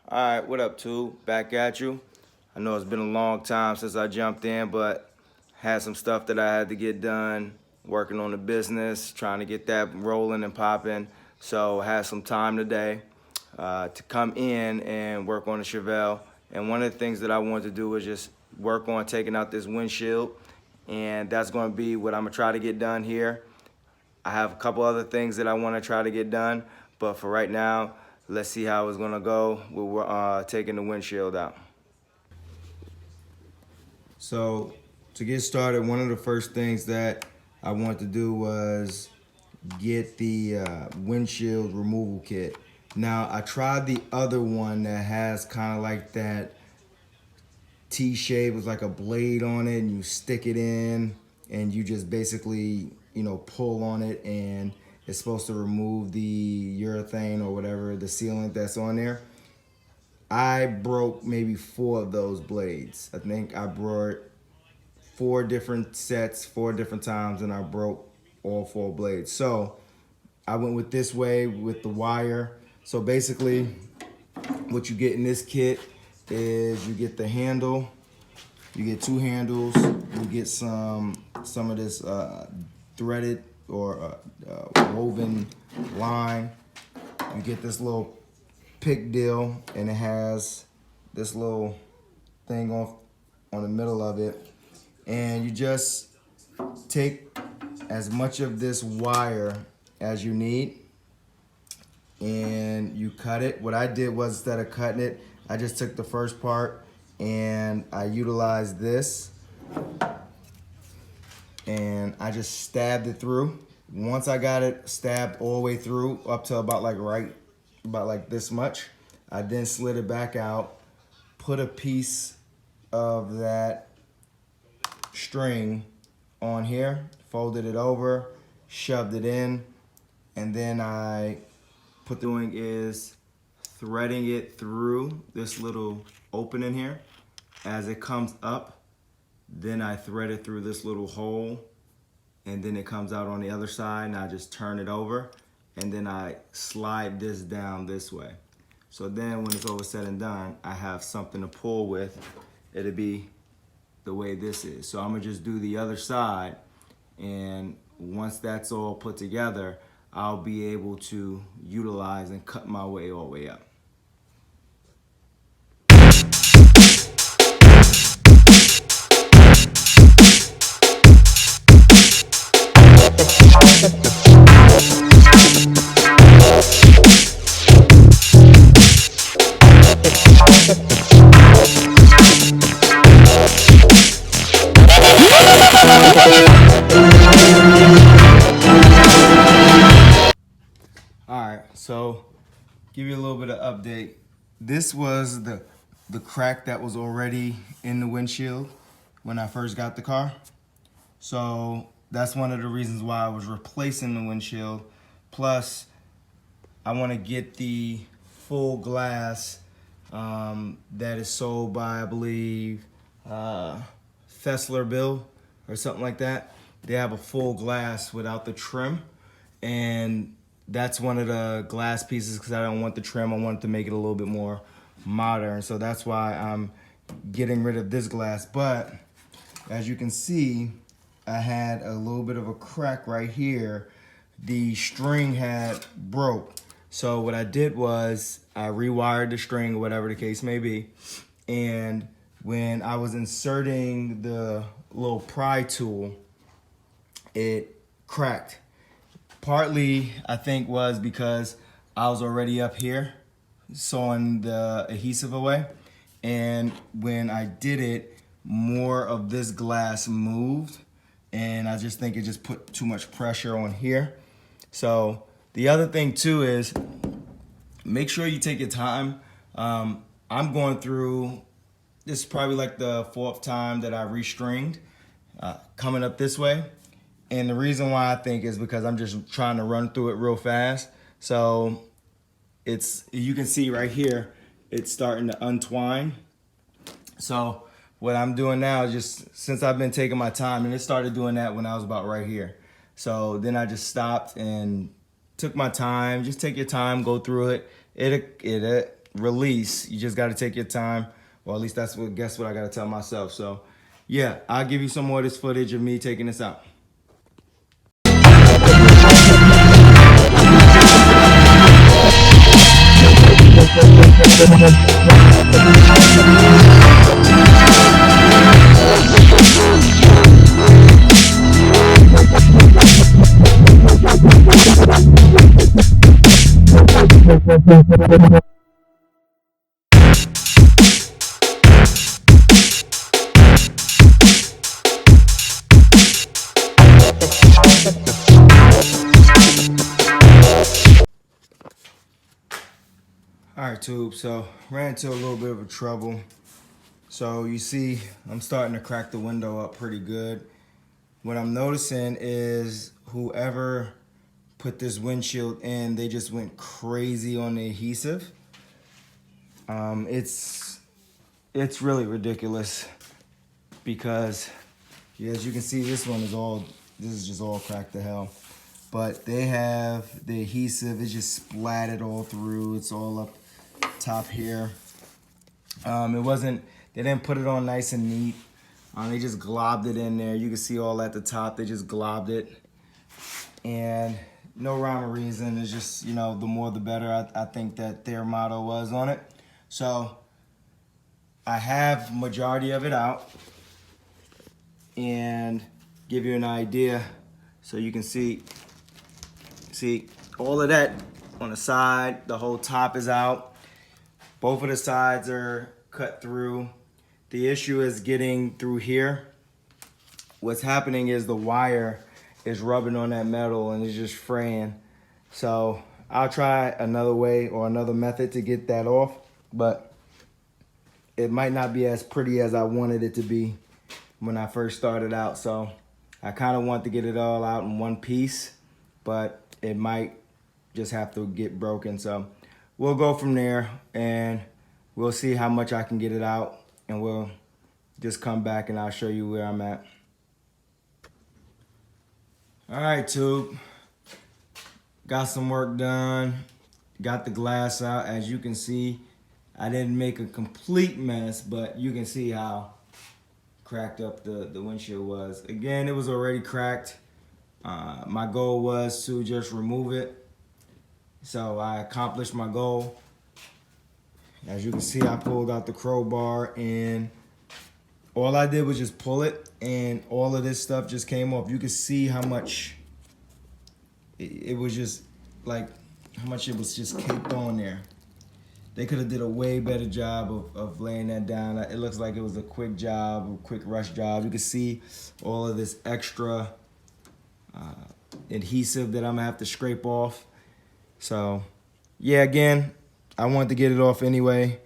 All right, what up, Tube? Back at you. I know it's been a long time since I jumped in, but had some stuff that I had to get done, working on the business, trying to get that rolling and popping. So I had some time today to come in and work on the Chevelle. And one of the things that I wanted to do was just work on taking out this windshield. And that's going to be what I'm going to try to get done here. I have a couple other things that I want to try to get done, but for right now, let's see how it's gonna go with taking the windshield out. So to get started, one of the first things that I wanted to do was get the windshield removal kit. Now I tried the other one that has kind of like that T shape with like a blade on it, and you stick it in and you just basically, pull on it, and it's supposed to remove the urethane or whatever, the sealant that's on there. I broke maybe 4 of those blades. I think I brought 4 different sets, 4 different times, and I broke all 4 blades. So I went with this way with the wire. So basically what you get in this kit is you get the handle, you get 2 handles, you get some of this threaded or woven line. You get this little pick deal, and it has this little thing on the middle of it, and you just take as much of this wire as you need and you cut it. What I did was, instead of cutting it, I just took the first part and I utilized this and I just stabbed it through. Once I got it stabbed all the way through up to about like this much, I then slid it back out, put a piece of that string on here, folded it over, shoved it in, and then doing is threading it through this little opening here. As it comes up, then I thread it through this little hole, and then it comes out on the other side, and I just turn it over, and then I slide this down this way. So then when it's over said and done, I have something to pull with. It'll be the way this is. So I'm gonna just do the other side, and once that's all put together, I'll be able to utilize and cut my way all the way up. Alright, so give you a little bit of update. This was the crack that was already in the windshield when I first got the car. So that's one of the reasons why I was replacing the windshield. Plus, I want to get the full glass that is sold by, I believe, Fessler Bill or something like that. They have a full glass without the trim, and that's one of the glass pieces because I don't want the trim. I want to make it a little bit more modern, so that's why I'm getting rid of this glass. But as you can see, I had a little bit of a crack right here. The string had broke. So what I did was I rewired the string, or whatever the case may be, and when I was inserting the little pry tool, it cracked. Partly, I think, was because I was already up here sawing the adhesive away, and when I did it, more of this glass moved, and I just think it just put too much pressure on here. So the other thing too is, make sure you take your time. I'm going through, this is probably like the 4th time that I restringed coming up this way. And the reason why I think is because I'm just trying to run through it real fast. So you can see right here, it's starting to untwine. So what I'm doing now is just, since I've been taking my time, and it started doing that when I was about right here. So then I just stopped and took my time. Just take your time, go through it. release. You just got to take your time. Or at least that's what, guess what I got to tell myself. So yeah, I'll give you some more of this footage of me taking this out. All right, Tube, so ran into a little bit of a trouble. So you see, I'm starting to crack the window up pretty good. What I'm noticing is whoever put this windshield in, they just went crazy on the adhesive. It's really ridiculous because, yeah, as you can see, this is just all cracked to hell. But they have the adhesive, it's just splatted all through. It's all up top here. They didn't put it on nice and neat. They just globbed it in there. You can see all at the top, they just globbed it. And no rhyme or reason, it's just, you know, the more the better, I think that their motto was on it. So I have majority of it out and give you an idea so you can see all of that on the side. The whole top is out. Both of the sides are cut through. The issue is getting through here. What's happening is the wire is rubbing on that metal and it's just fraying. So I'll try another way or another method to get that off, but it might not be as pretty as I wanted it to be when I first started out. So I kind of want to get it all out in one piece, but it might just have to get broken. So we'll go from there and we'll see how much I can get it out, and we'll just come back and I'll show you where I'm at. All right, Tube. Got some work done. Got the glass out. As you can see, I didn't make a complete mess, but you can see how cracked up the windshield was. Again, it was already cracked. My goal was to just remove it. So I accomplished my goal. As you can see, I pulled out the crowbar and all I did was just pull it and all of this stuff just came off. You can see how much it was just like, how much it was just caked on there. They could have did a way better job of laying that down. It looks like it was a quick job, a quick rush job. You can see all of this extra adhesive that I'm gonna have to scrape off. So yeah, again, I wanted to get it off anyway,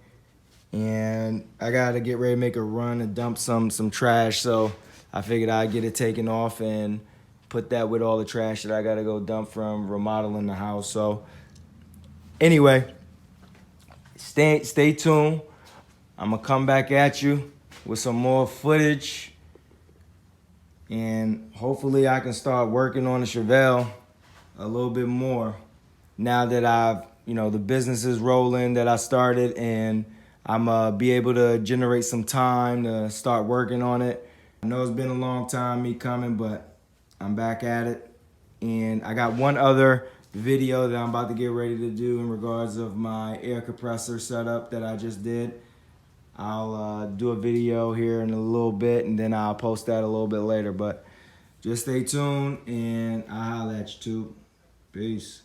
and I gotta get ready to make a run and dump some trash. So I figured I'd get it taken off and put that with all the trash that I gotta go dump from remodeling the house. So anyway, stay tuned. I'm gonna come back at you with some more footage, and hopefully I can start working on the Chevelle a little bit more now that I've, you know, the business is rolling that I started, and I'm be able to generate some time to start working on it. I know it's been a long time me coming, but I'm back at it. And I got one other video that I'm about to get ready to do in regards of my air compressor setup that I just did. I'll do a video here in a little bit, and then I'll post that a little bit later. But just stay tuned, and I'll holler at you too. Peace.